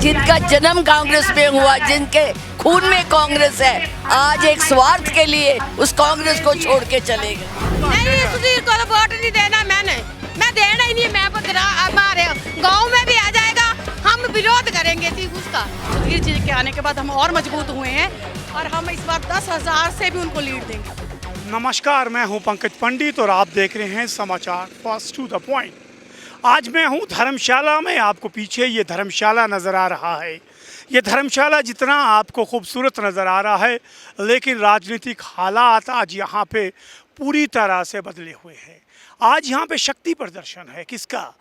जिनका जन्म कांग्रेस में हुआ, जिनके खून में कांग्रेस है, आज एक स्वार्थ के लिए उस कांग्रेस को छोड़ के चलेगा। नहीं, सुधीर को तो वोट नहीं देना, मैं देना ही नहीं। मैं हमारे गांव में भी आ जाएगा, हम विरोध करेंगे ठीक उसका। सुधीर जी के आने के बाद हम और मजबूत हुए हैं और हम इस बार 10,000 से भी उनको लीड देंगे। नमस्कार, मैं हूं पंकज पंडित और आप देख रहे हैं समाचार फास्ट टू द पॉइंट। आज मैं हूं धर्मशाला में। आपको पीछे ये धर्मशाला नज़र आ रहा है। ये धर्मशाला जितना आपको खूबसूरत नज़र आ रहा है, लेकिन राजनीतिक हालात आज यहाँ पे पूरी तरह से बदले हुए हैं। आज यहाँ पे शक्ति प्रदर्शन है। किसका?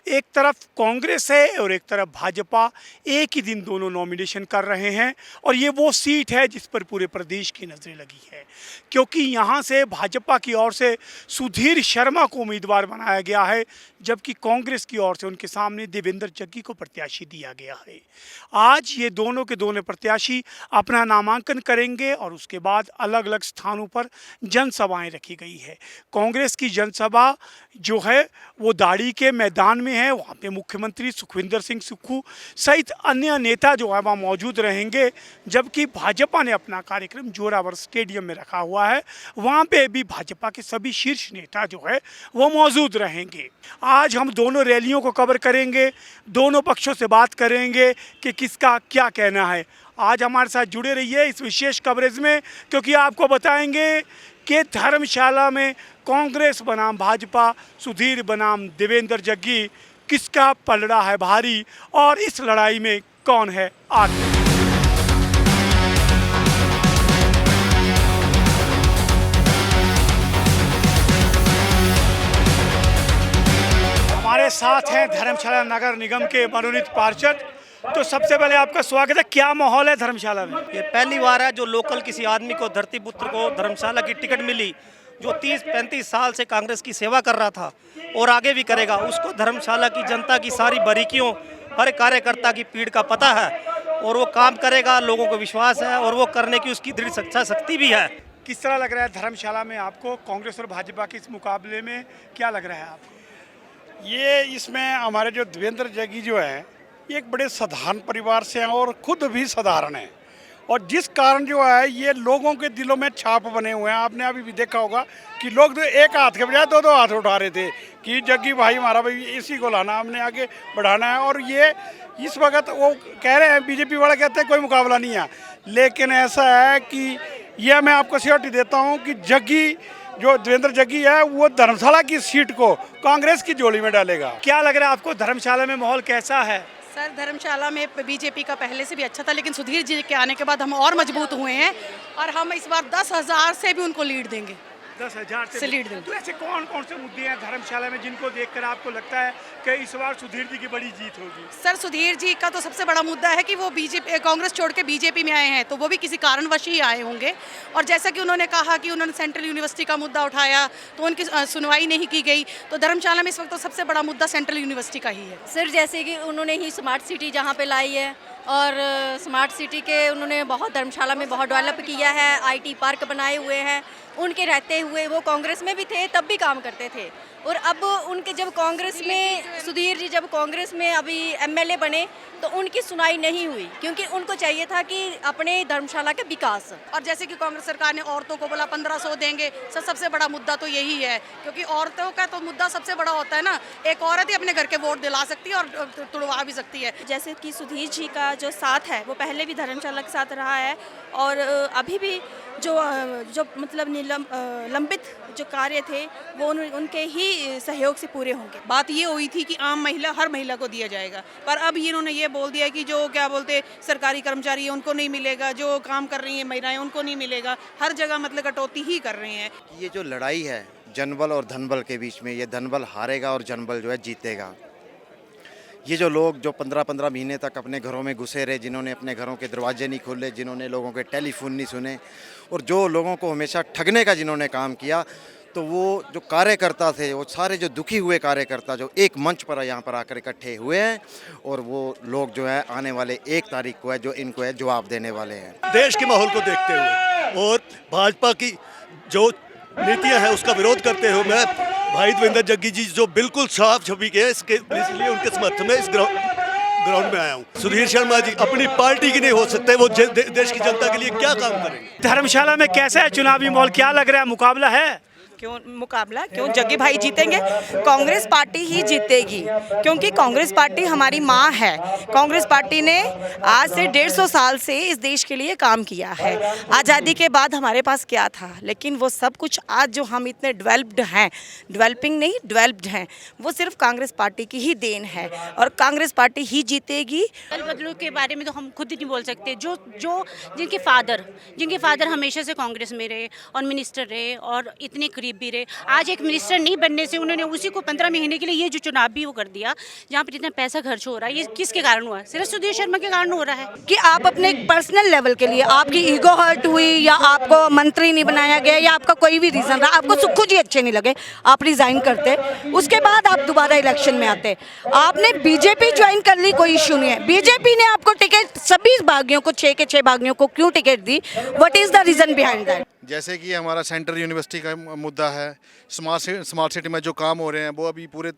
एक तरफ कांग्रेस है और एक तरफ भाजपा। एक ही दिन दोनों नॉमिनेशन कर रहे हैं और ये वो सीट है जिस पर पूरे प्रदेश की नज़रें लगी है, क्योंकि यहाँ से भाजपा की ओर से सुधीर शर्मा को उम्मीदवार बनाया गया है, जबकि कांग्रेस की ओर से उनके सामने देवेंद्र जग्गी को प्रत्याशी दिया गया है। आज ये दोनों के दोनों प्रत्याशी अपना नामांकन करेंगे और उसके बाद अलग अलग स्थानों पर जनसभाएं रखी गई है। कांग्रेस की जनसभा जो है वो दाड़ी के मैदान में है। वहाँ पे मुख्यमंत्री सुखविंदर सिंह सुक्खू सहित अन्य नेता जो है वहाँ मौजूद रहेंगे, जबकि भाजपा ने अपना कार्यक्रम जोरावर स्टेडियम में रखा हुआ है। वहाँ पे भी भाजपा के सभी शीर्ष नेता जो है वो मौजूद रहेंगे। आज हम दोनों रैलियों को कवर करेंगे, दोनों पक्षों से बात करेंगे कि किसका क्या कहना है। आज हमारे साथ जुड़े रहिए इस विशेष कवरेज में, क्योंकि आपको बताएंगे कि धर्मशाला में कांग्रेस बनाम भाजपा, सुधीर बनाम देवेंद्र जग्गी, किसका पलड़ा है भारी और इस लड़ाई में कौन है आगे। हमारे साथ हैं धर्मशाला नगर निगम के मनोनीत पार्षद। तो सबसे पहले आपका स्वागत है। क्या माहौल है धर्मशाला में? ये पहली बार है जो लोकल किसी आदमी को, धरती पुत्र को धर्मशाला की टिकट मिली, जो 30-35 साल से कांग्रेस की सेवा कर रहा था और आगे भी करेगा। उसको धर्मशाला की जनता की सारी बारीकियों, हर कार्यकर्ता की पीड़ का पता है और वो काम करेगा। लोगों को विश्वास है और वो करने की उसकी दृढ़ इच्छा शक्ति भी है। किस तरह लग रहा है धर्मशाला में आपको कांग्रेस और भाजपा के इस मुकाबले में? क्या लग रहा है आपको? ये इसमें हमारे जो देवेंद्र जग्गी जो है, ये एक बड़े साधारण परिवार से हैं और खुद भी साधारण हैं, और जिस कारण जो है ये लोगों के दिलों में छाप बने हुए हैं। आपने अभी भी देखा होगा कि लोग तो एक हाथ के बजाय दो हाथ उठा रहे थे कि जग्गी भाई हमारा भाई, इसी को लाना, हमने आगे बढ़ाना है। और ये इस वक्त वो कह रहे हैं, बीजेपी वाले कहते हैं कोई मुकाबला नहीं है, लेकिन ऐसा है कि यह मैं आपको श्योरिटी देता हूँ कि जग्गी, जो देवेंद्र जग्गी है, वो धर्मशाला की सीट को कांग्रेस की झोली में डालेगा। क्या लग रहा है आपको धर्मशाला में माहौल कैसा है? सर, धर्मशाला में बीजेपी का पहले से भी अच्छा था, लेकिन सुधीर जी के आने के बाद हम और मजबूत हुए हैं और हम इस बार 10,000 से भी उनको लीड देंगे। 10,000 से लीड देंगे। तो ऐसे कौन कौन से मुद्दे हैं धर्मशाला में जिनको देखकर आपको लगता है कि इस बार सुधीर जी की बड़ी जीत होगी? सर, सुधीर जी का तो सबसे बड़ा मुद्दा है कि वो बीजेपी, कांग्रेस छोड़ के बीजेपी में आए हैं, तो वो भी किसी कारणवश ही आए होंगे। और जैसा कि उन्होंने कहा कि उन्होंने सेंट्रल यूनिवर्सिटी का मुद्दा उठाया तो उनकी सुनवाई नहीं की गई। तो धर्मशाला में इस वक्त तो सबसे बड़ा मुद्दा सेंट्रल यूनिवर्सिटी का ही है। सर, जैसे कि उन्होंने ही स्मार्ट सिटी जहाँ पे लाई है और स्मार्ट सिटी के उन्होंने बहुत धर्मशाला में बहुत डेवलप किया है, आईटी पार्क बनाए हुए हैं। उनके रहते हुए वो कांग्रेस में भी थे, तब भी काम करते थे, और अब उनके जब कांग्रेस में, सुधीर जी जब कांग्रेस में अभी एमएलए बने तो उनकी सुनाई नहीं हुई, क्योंकि उनको चाहिए था कि अपने धर्मशाला के विकास। और जैसे कि कांग्रेस सरकार ने औरतों को बोला 1500 देंगे, सर सबसे बड़ा मुद्दा तो यही है, क्योंकि औरतों का तो मुद्दा सबसे बड़ा होता है ना। एक औरत ही अपने घर के वोट दिला सकती है और तुड़वा भी सकती है। जैसे कि सुधीर जी का जो साथ है वो पहले भी धर्मशाला के साथ रहा है और अभी भी जो मतलब लंबित जो कार्य थे वो उनके ही सहयोग से पूरे होंगे। बात ये हुई थी कि आम महिला, हर महिला को दिया जाएगा, पर अब इन्होंने ये बोल दिया कि जो क्या बोलते सरकारी कर्मचारी है उनको नहीं मिलेगा, जो काम कर रही हैं महिलाएं उनको नहीं मिलेगा। हर जगह मतलब कटौती ही कर रहे हैं। ये जो लड़ाई है जनबल और धनबल के बीच में, ये धनबल हारेगा और जनबल जो है जीतेगा। ये जो लोग जो 15-15 महीने तक अपने घरों में घुसे रहे, जिन्होंने अपने घरों के दरवाजे नहीं खोले, जिन्होंने लोगों के टेलीफोन नहीं सुने और जो लोगों को हमेशा ठगने का जिन्होंने काम किया, तो वो जो कार्यकर्ता थे, वो सारे जो दुखी हुए कार्यकर्ता जो एक मंच पर यहाँ पर आकर इकट्ठे हुए हैं, और वो लोग जो है आने वाले 1 तारीख को है जो इनको है जवाब देने वाले हैं। देश के माहौल को देखते हुए और भाजपा की जो नीतियां हैं उसका विरोध करते हुए मैं भाई देवेंद्र जग्गी जी जो बिल्कुल साफ छवि के, इसलिए उनके समर्थन में इस ग्राउंड में आया हूँ। सुधीर शर्मा जी अपनी पार्टी की नहीं हो सकते, वो देश की जनता के लिए क्या काम करेंगे। धर्मशाला में कैसा है चुनावी माहौल, क्या लग रहा है, मुकाबला है? क्यों जग्गी भाई जीतेंगे? कांग्रेस पार्टी ही जीतेगी, क्योंकि कांग्रेस पार्टी हमारी माँ है। कांग्रेस पार्टी ने आज से 150 साल से इस देश के लिए काम किया है। आज़ादी के बाद हमारे पास क्या था, लेकिन वो सब कुछ आज जो हम इतने डेवलप्ड हैं, डेवलपिंग नहीं डेवलप्ड हैं, वो सिर्फ कांग्रेस पार्टी की ही देन है और कांग्रेस पार्टी ही जीतेगी। दल बदलू के बारे में तो हम खुद ही नहीं बोल सकते। जो जिनके फादर हमेशा से कांग्रेस में रहे और मिनिस्टर रहे और इतने करीब भी रहे, आज एक मिनिस्टर नहीं बनने से उन्होंने उसी को 15 महीने के लिए ये जो चुनाव भी वो कर दिया, जहाँ पर इतना पैसा खर्च हो रहा है, ये किसके कारण हुआ है? सिर्फ सुधीर शर्मा के कारण हो रहा है। कि आप अपने पर्सनल लेवल के लिए आपकी ईगो हर्ट हुई, या आपको मंत्री नहीं बनाया गया, या आपका कोई भी रीजन रहा, आपको सुक्खू जी अच्छे नहीं लगे, आप रिजाइन करते, उसके बाद आप दोबारा इलेक्शन में आते। आपने बीजेपी ज्वाइन कर ली, कोई इशू नहीं है। बीजेपी ने आपको टिकट सभी बागियों को 6 के 6 बागियों को क्यों टिकट दी? What is the reason behind that? जैसे कि हमारा सेंट्रल यूनिवर्सिटी का मुद्दा है, स्मार्ट सिटी में जो काम हो रहे हैं वो अभी पूरे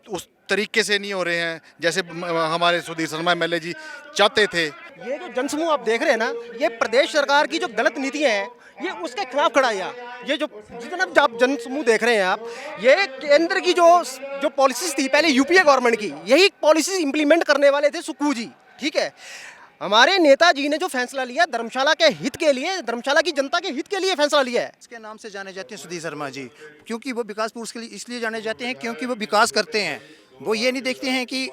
उस तरीके से नहीं हो रहे हैं जैसे हमारे सुधीर शर्मा एमएलए जी चाहते थे। ये जो जनसमूह आप देख रहे हैं ना, ये प्रदेश सरकार की जो गलत नीतियाँ हैं, ये उसके खिलाफ खड़ा है। ये जो जितना आप जनसमूह देख रहे हैं आप, ये केंद्र की जो पॉलिसीज थी पहले यूपीए गवर्नमेंट की, यही पॉलिसीज इंप्लीमेंट करने वाले थे सुक्खू जी, ठीक है। हमारे नेताजी ने जो फैसला लिया धर्मशाला के हित के लिए, धर्मशाला की जनता के हित के लिए फैसला लिया है। इसके नाम से जाने जाते हैं सुधीर शर्मा जी, क्योंकि वो विकास पुरुष के लिए इसलिए जाने जाते हैं क्योंकि वो विकास करते हैं। वो ये नहीं देखते हैं कि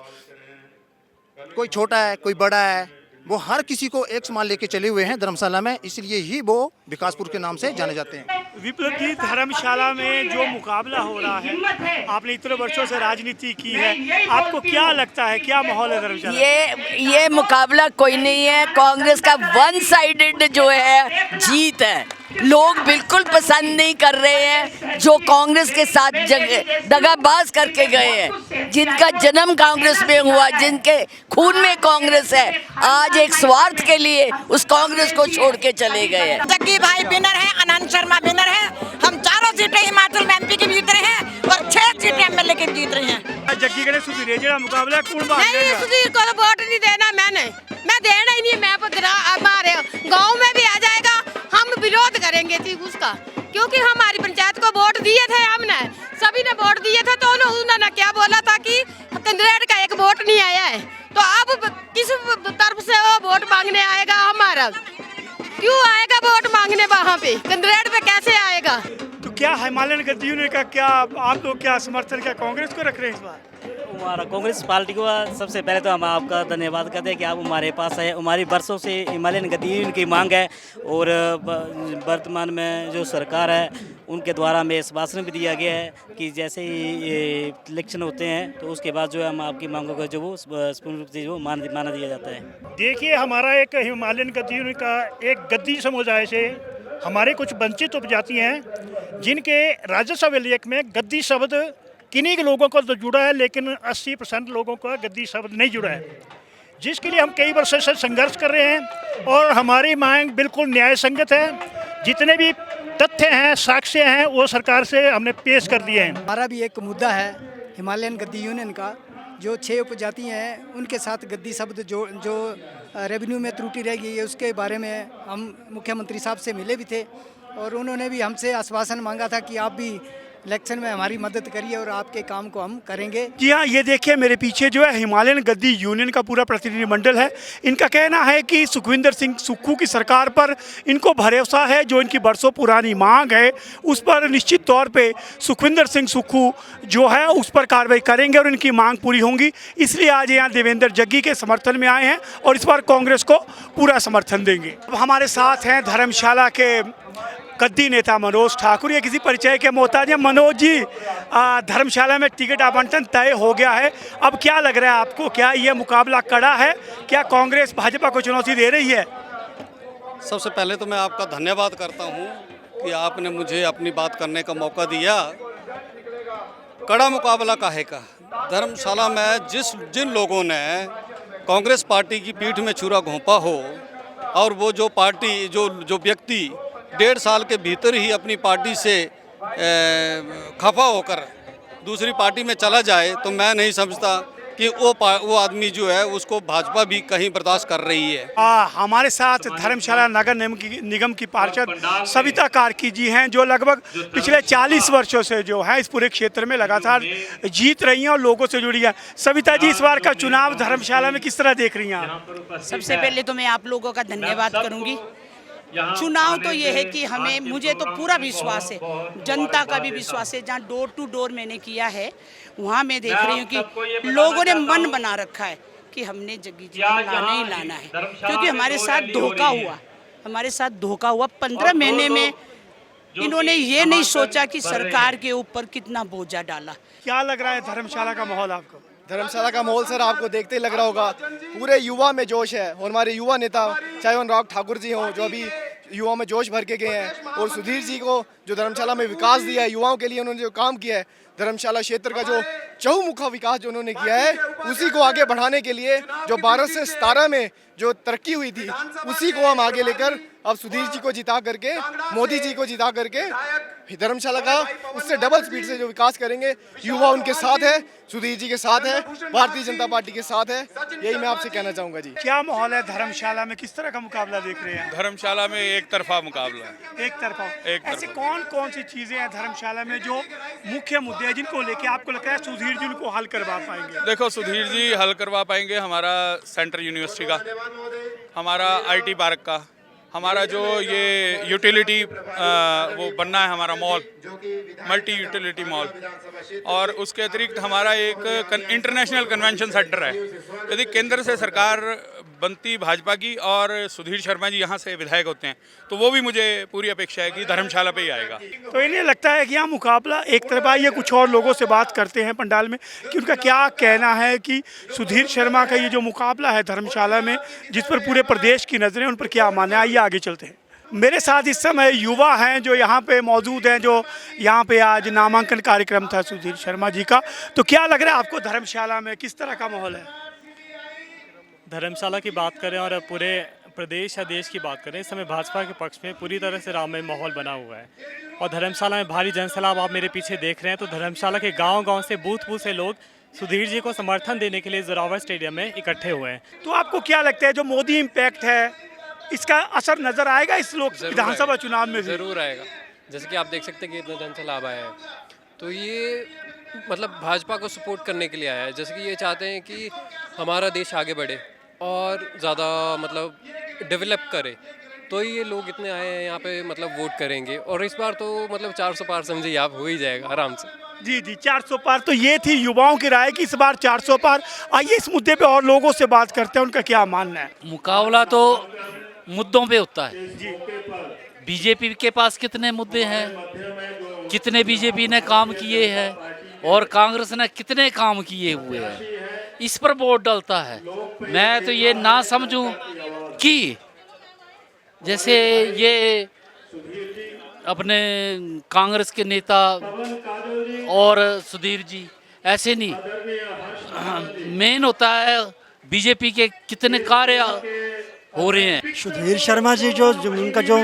कोई छोटा है कोई बड़ा है, वो हर किसी को एक समान लेके चले हुए हैं धर्मशाला में, इसलिए ही वो विकासपुर के नाम से जाने जाते हैं। विप्लव जी, धर्मशाला में जो मुकाबला हो रहा है, आपने इतने वर्षों से राजनीति की है, आपको क्या लगता है, क्या माहौल है धर्मशाला? ये मुकाबला कोई नहीं है, कांग्रेस का वन साइडेड जो है जीत है। लोग बिल्कुल पसंद नहीं कर रहे हैं जो कांग्रेस के साथ दगाबाज करके गए हैं, जिनका जन्म कांग्रेस में हुआ, जिनके खून में कांग्रेस है, आज एक स्वार्थ के लिए उस कांग्रेस को छोड़ के चले गए हैं। जग्गी भाई विनर है, आनंद शर्मा विनर है, हम 4 सीटें हिमाचल में एमपी की जीत रहे हैं और 6 सीटें एमएलए की जीत रहे हैं। जग्गी के सुधीर जेड़ा मुकाबला कौन बात नहीं, सुधीर को तो वोट नहीं देना, मैं देना ही नहीं। मैं हमारे गाँव में भी आ जाएगा, हम विरोध करेंगे थी उसका, क्योंकि हमारी पंचायत को वोट दिए थे, हमने सभी ने वोट दिए थे, तो उन्होंने क्या बोला था कि कंदरेड़ का एक वोट नहीं आया है, तो अब किस तरफ से वो वोट मांगने आएगा? हमारा क्यों आएगा वोट मांगने वहाँ पे? कंदरेड़ पे कैसे आएगा? तो क्या हिमालयन गद्दियों ने का क्या आप लोग क्या समर्थन क्या कांग्रेस को रख रहे हैं इस बार? हमारा कांग्रेस पार्टी को सबसे पहले तो हम आपका धन्यवाद करते हैं कि आप हमारे पास है। हमारी बरसों से हिमालयन गद्दी की मांग है और वर्तमान में जो सरकार है उनके द्वारा हमें आश्वासन भी दिया गया है कि जैसे ही ये इलेक्शन होते हैं तो उसके बाद जो है हम आपकी मांगों का जो वो पूर्ण रूप से जो माना दिया जाता है। देखिए, हमारा एक हिमालयन गद्दियों का एक गद्दी समुदाय से हमारे कुछ वंचित उपजाति हैं जिनके राजस्व विधेयक में गद्दी शब्द किन्हीं के लोगों को तो जुड़ा है, लेकिन 80% लोगों का गद्दी शब्द नहीं जुड़ा है, जिसके लिए हम कई वर्षों से संघर्ष कर रहे हैं और हमारी मांग बिल्कुल न्याय संगत है। जितने भी तथ्य हैं, साक्ष्य हैं, वो सरकार से हमने पेश कर दिए हैं। हमारा भी एक मुद्दा है हिमालयन गद्दी यूनियन का, जो 6 उपजाति हैं उनके साथ गद्दी शब्द जो रेवेन्यू में त्रुटि रह गई है, उसके बारे में हम मुख्यमंत्री साहब से मिले भी थे और उन्होंने भी हमसे आश्वासन मांगा था कि आप भी इलेक्शन में हमारी मदद करिए और आपके काम को हम करेंगे। जी हाँ, ये देखिए मेरे पीछे जो है हिमालयन गद्दी यूनियन का पूरा प्रतिनिधिमंडल है। इनका कहना है कि सुखविंदर सिंह सुक्खू की सरकार पर इनको भरोसा है, जो इनकी बरसों पुरानी मांग है उस पर निश्चित तौर पे सुखविंदर सिंह सुक्खू जो है उस पर कार्रवाई करेंगे और इनकी मांग पूरी होंगी। इसलिए आज यहाँ देवेंद्र जग्गी के समर्थन में आए हैं और इस बार कांग्रेस को पूरा समर्थन देंगे। अब हमारे साथ हैं धर्मशाला के गद्दी नेता मनोज ठाकुर। ये किसी परिचय के मोहताज हैं। मनोज जी, धर्मशाला में टिकट आवंटन तय हो गया है, अब क्या लग रहा है आपको, क्या ये मुकाबला कड़ा है, क्या कांग्रेस भाजपा को चुनौती दे रही है? सबसे पहले तो मैं आपका धन्यवाद करता हूं कि आपने मुझे अपनी बात करने का मौका दिया। कड़ा मुकाबला काहे का? धर्मशाला में जिन लोगों ने कांग्रेस पार्टी की पीठ में छुरा घोंपा हो और वो जो पार्टी जो व्यक्ति 1.5 साल के भीतर ही अपनी पार्टी से खफा होकर दूसरी पार्टी में चला जाए, तो मैं नहीं समझता कि वो आदमी जो है उसको भाजपा भी कहीं बर्दाश्त कर रही है। हमारे साथ धर्मशाला नगर निगम की पार्षद सविता कार्की जी हैं, जो लगभग पिछले 40 वर्षों से जो है इस पूरे क्षेत्र में लगातार जीत रही हैं और लोगों से जुड़ी हैं। सविता जी, इस बार का चुनाव धर्मशाला में किस तरह देख रही हैं आप? सबसे पहले तो मैं आप लोगों का धन्यवाद करूंगी। चुनाव तो ये है कि मुझे तो पूरा विश्वास है, जनता का भी विश्वास है। जहाँ डोर टू डोर मैंने किया है वहाँ मैं देख रही हूँ कि लोगों ने मन बना रखा है कि हमने जग्गी जी को लाना ही लाना है, क्योंकि हमारे साथ धोखा हुआ 15 महीने में इन्होंने ये नहीं सोचा कि सरकार के ऊपर कितना बोझा डाला। क्या लग रहा है धर्मशाला का माहौल आपको? धर्मशाला का माहौल सर आपको देखते ही लग रहा होगा, पूरे युवा में जोश है। और हमारे युवा नेता चाहे अनुराग ठाकुर जी हों, जो अभी युवा में जोश भर के गए हैं, और सुधीर जी को जो धर्मशाला में विकास दिया है युवाओं के लिए, उन्होंने जो काम किया है, धर्मशाला क्षेत्र का जो चहुमुखा विकास जो उन्होंने किया है, उसी को आगे बढ़ाने के लिए जो 12 से 17 में जो तरक्की हुई थी, उसी को हम आगे लेकर अब सुधीर जी को जिता करके, मोदी जी को जिता करके धर्मशाला का उससे डबल स्पीड से जो विकास करेंगे। युवा उनके साथ है, सुधीर जी के साथ है, भारतीय जनता पार्टी के साथ है। यही मैं आपसे कहना चाहूँगा जी। क्या माहौल है धर्मशाला में, किस तरह का मुकाबला देख रहे हैं? धर्मशाला में एक तरफा मुकाबला है। एक तरफा। ऐसी कौन कौन सी चीजें हैं धर्मशाला में जो मुख्य मुद्दे हैं जिनको लेके आपको लगता है सुधीर जी उनको हल करवा पाएंगे? देखो, सुधीर जी हल करवा पाएंगे हमारा सेंट्रल यूनिवर्सिटी का, हमारा IT पार्क का, हमारा जो ये यूटिलिटी वो बनना है, हमारा मॉल, मल्टी यूटिलिटी मॉल, और उसके अतिरिक्त हमारा एक इंटरनेशनल कन्वेंशन सेंटर है। यदि केंद्र से सरकार बनती भाजपा की और सुधीर शर्मा जी यहाँ से विधायक होते हैं, तो वो भी मुझे पूरी अपेक्षा है कि धर्मशाला पे ही आएगा। तो इन्हें लगता है कि यहाँ मुकाबला एक तरफा। ये कुछ और लोगों से बात करते हैं पंडाल में कि उनका क्या कहना है कि सुधीर शर्मा का ये जो मुकाबला है धर्मशाला में, जिस पर पूरे प्रदेश की नज़रें, उन पर क्या मानना है। आइए आगे चलते हैं। मेरे साथ इस समय युवा हैं जो यहाँ पे मौजूद हैं, जो यहाँ पे आज नामांकन कार्यक्रम था सुधीर शर्मा जी का। तो क्या लग रहा है आपको धर्मशाला में किस तरह का माहौल है? धर्मशाला की बात करें और पूरे प्रदेश या देश की बात करें, इस समय भाजपा के पक्ष में पूरी तरह से राममय माहौल बना हुआ है। और धर्मशाला में भारी जनसैलाब आप मेरे पीछे देख रहे हैं। तो धर्मशाला के गांव-गांव से, बूथ से लोग सुधीर जी को समर्थन देने के लिए जोरावर स्टेडियम में इकट्ठे हुए हैं। तो आपको क्या लगता है जो मोदी इम्पैक्ट है, इसका असर नजर आएगा इस विधानसभा चुनाव में? जरूर आएगा। जैसे कि आप देख सकते हैं कि इतना जनसैलाब आया है, तो ये मतलब भाजपा को सपोर्ट करने के लिए आया है। जैसे कि ये चाहते हैं कि हमारा देश आगे बढ़े और ज़्यादा मतलब डेवलप करे, तो ये लोग इतने आए हैं यहाँ पे, मतलब वोट करेंगे। और इस बार तो मतलब 400 पार समझिए आप हो ही जाएगा आराम से। जी 400 पार। तो ये थी युवाओं की राय कि इस बार 400 पार। आइए इस मुद्दे पे और लोगों से बात करते हैं, उनका क्या मानना है। मुकाबला तो मुद्दों पे होता है। बीजेपी के पास कितने मुद्दे हैं, कितने बीजेपी ने काम किए हैं और कांग्रेस ने कितने काम किए हुए हैं, इस पर वोट डलता है। मैं तो ये ना समझूं कि जैसे ये अपने कांग्रेस के नेता और सुधीर जी, ऐसे नहीं। मेन होता है बीजेपी के कितने कार्य हो रहे हैं। सुधीर शर्मा जी जो उनका जो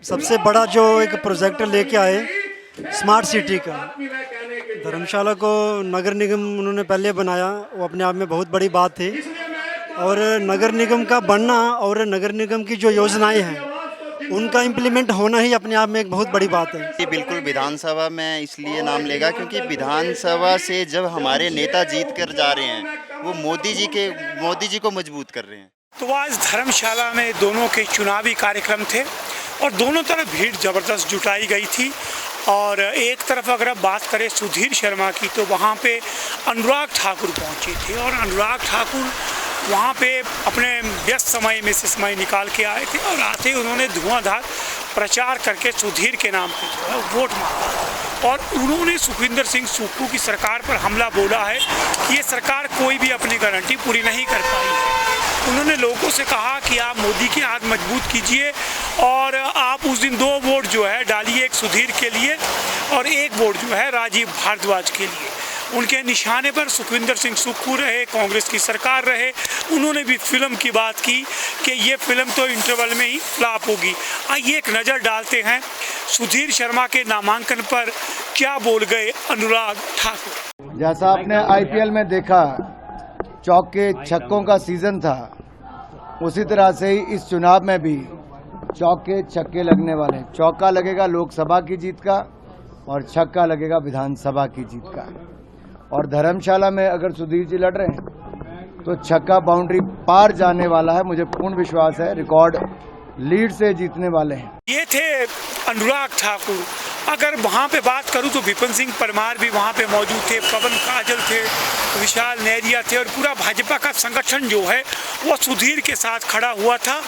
सबसे बड़ा जो एक प्रोजेक्ट लेके आए स्मार्ट सिटी का, धर्मशाला को नगर निगम उन्होंने पहले बनाया, वो अपने आप में बहुत बड़ी बात थी। और नगर निगम का बनना और नगर निगम की जो योजनाएं हैं उनका इम्प्लीमेंट होना ही अपने आप में एक बहुत बड़ी बात है। ये बिल्कुल विधानसभा में इसलिए नाम लेगा क्योंकि विधानसभा से जब हमारे नेता जीत कर जा रहे हैं, वो मोदी जी को मजबूत कर रहे हैं। तो आज धर्मशाला में दोनों के चुनावी कार्यक्रम थे और दोनों तरफ भीड़ ज़बरदस्त जुटाई गई थी। और एक तरफ अगर आप बात करें सुधीर शर्मा की, तो वहाँ पे अनुराग ठाकुर पहुँचे थे और अनुराग ठाकुर वहाँ पे अपने व्यस्त समय में से समय निकाल के आए थे और आते ही उन्होंने धुआंधार प्रचार करके सुधीर के नाम पे जो है वोट मांगा। और उन्होंने सुखविंदर सिंह सुक्खू की सरकार पर हमला बोला है कि ये सरकार कोई भी अपनी गारंटी पूरी नहीं कर पाई है। उन्होंने लोगों से कहा कि आप मोदी के हाथ मजबूत कीजिए और आप उस दिन 2 वोट जो है डालिए, एक सुधीर के लिए और एक वोट जो है राजीव भारद्वाज के लिए। उनके निशाने पर सुखविंदर सिंह सुक्खू रहे, कांग्रेस की सरकार रहे। उन्होंने भी फिल्म की बात की कि ये फिल्म तो इंटरवल में ही फ्लॉप होगी। आइए एक नज़र डालते हैं सुधीर शर्मा के नामांकन पर क्या बोल गए अनुराग ठाकुर। जैसा आपने IPL में देखा चौके छक्कों का सीजन था, उसी तरह से ही इस चुनाव में भी चौके छक्के लगने वाले। चौका लगेगा लोकसभा की जीत का और छक्का लगेगा विधानसभा की जीत का। और धर्मशाला में अगर सुधीर जी लड़ रहे हैं तो छक्का बाउंड्री पार जाने वाला है, मुझे पूर्ण विश्वास है। रिकॉर्ड लीड से जीतने वाले हैं। ये थे अनुराग ठाकुर। अगर वहाँ पे बात करूँ तो विपिन सिंह परमार भी वहाँ पे मौजूद थे, पवन काजल थे, विशाल नेहरिया थे और पूरा भाजपा का संगठन जो है वो सुधीर के साथ खड़ा हुआ था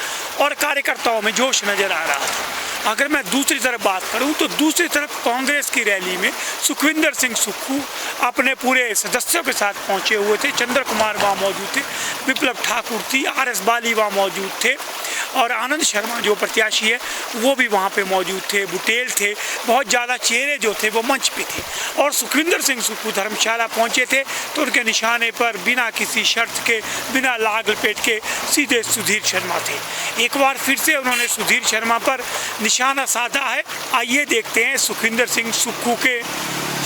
और कार्यकर्ताओं में जोश नजर आ रहा था। अगर मैं दूसरी तरफ बात करूं तो दूसरी तरफ कांग्रेस की रैली में सुखविंदर सिंह सुक्खू अपने पूरे सदस्यों के साथ पहुंचे हुए थे। चंद्र कुमार वहाँ मौजूद थे, विप्लव ठाकुर थी, RS बाली वहाँ मौजूद थे और आनंद शर्मा जो प्रत्याशी है वो भी वहाँ पे मौजूद थे, बुटेल थे, बहुत ज़्यादा चेहरे जो थे वो मंच पे थे। और सुखविंदर सिंह सुक्खू धर्मशाला पहुँचे थे तो उनके निशाने पर बिना किसी शर्त के, बिना लाग लपेट के सीधे सुधीर शर्मा थे। एक बार फिर से उन्होंने सुधीर शर्मा पर निशाना साधा है। आइए देखते हैं सुखविंदर सिंह सुक्खू के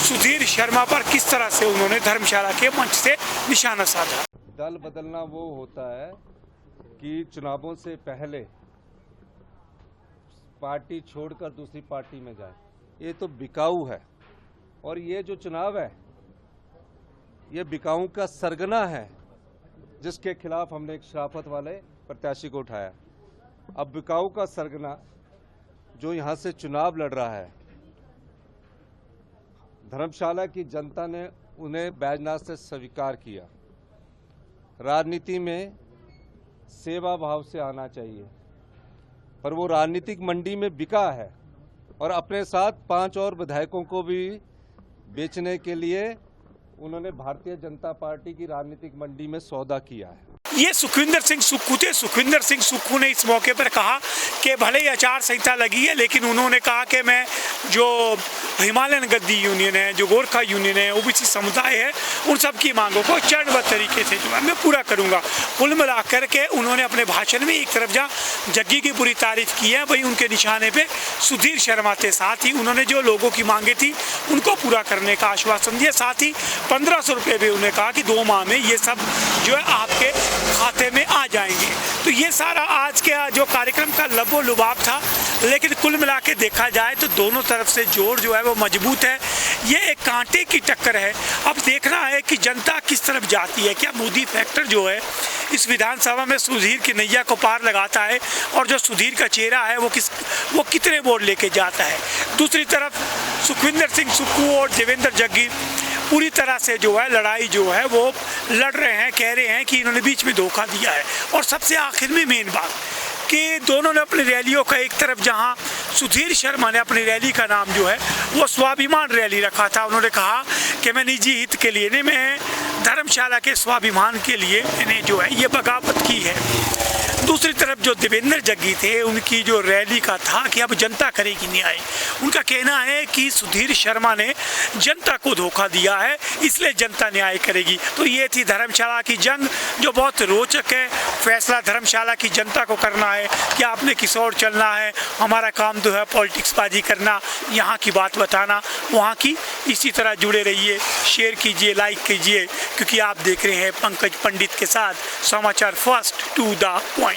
सुधीर शर्मा पर किस तरह से उन्होंने धर्मशाला के मंच से निशाना साधा। दल बदलना वो होता है कि चुनावों से पहले पार्टी छोड़कर दूसरी पार्टी में जाए, ये तो बिकाऊ है। और ये जो चुनाव है ये बिकाऊ का सरगना है, जिसके खिलाफ हमने एक शराफत वाले प्रत्याशी को उठाया। अब बिकाऊ का सरगना जो यहाँ से चुनाव लड़ रहा है, धर्मशाला की जनता ने उन्हें बैजनाथ से स्वीकार किया। राजनीति में सेवा भाव से आना चाहिए, पर वो राजनीतिक मंडी में बिका है और अपने साथ 5 और विधायकों को भी बेचने के लिए उन्होंने भारतीय जनता पार्टी की राजनीतिक मंडी में सौदा किया है। ये सुखविंदर सिंह सुक्खू थे। सुखविंदर सिंह सुक्खू ने इस मौके पर कहा कि भले ही आचार संहिता लगी है, लेकिन उन्होंने कहा कि मैं जो हिमालयन गद्दी यूनियन है, जो गोरखा यूनियन है, ओबीसी समुदाय है, उन सब की मांगों को चरणबद्ध तरीके से जो है मैं पूरा करूंगा। कुल मिला करके उन्होंने अपने भाषण में एक तरफ जहाँ जग्गी की पूरी तारीफ की है, वहीं उनके निशाने पे सुधीर शर्मा थे। साथ ही उन्होंने जो लोगों की मांगे थी उनको पूरा करने का आश्वासन दिया। साथ ही 1500 रुपये भी उन्होंने कहा कि 2 माह में ये सब जो है आपके खाते में आ जाएंगे। तो ये सारा आज के जो कार्यक्रम का लबो लुबाब था, लेकिन कुल मिला के देखा जाए तो दोनों तरफ से जोड़ जो है वो मजबूत है। ये एक कांटे की टक्कर है। अब देखना है कि जनता किस तरफ जाती है। क्या मोदी फैक्टर जो है इस विधानसभा में सुधीर की नैया को पार लगाता है और जो सुधीर का चेहरा है वो कितने वोट लेके जाता है। दूसरी तरफ सुखविंदर सिंह सुक्खू और देवेंद्र जग्गी पूरी तरह से जो है लड़ाई जो है वो लड़ रहे हैं, कह रहे हैं कि इन्होंने बीच में धोखा दिया है। और सबसे आखिर में मेन बात कि दोनों ने अपनी रैलियों का एक तरफ जहां सुधीर शर्मा ने अपनी रैली का नाम जो है वो स्वाभिमान रैली रखा था। उन्होंने कहा कि मैं निजी हित के लिए नहीं, मैं धर्मशाला के स्वाभिमान के लिए मैंने जो है ये बगावत की है। दूसरी तरफ जो देवेंद्र जग्गी थे, उनकी जो रैली का था कि अब जनता करेगी न्याय। उनका कहना है कि सुधीर शर्मा ने जनता को धोखा दिया है, इसलिए जनता न्याय करेगी। तो ये थी धर्मशाला की जंग जो बहुत रोचक है। फैसला धर्मशाला की जनता को करना है कि आपने किस ओर चलना है। हमारा काम तो है पॉलिटिक्स बाजी करना, यहाँ की बात बताना, वहाँ की। इसी तरह जुड़े रहिए, शेयर कीजिए, लाइक कीजिए, क्योंकि आप देख रहे हैं पंकज पंडित के साथ समाचार फर्स्ट टू द पॉइंट।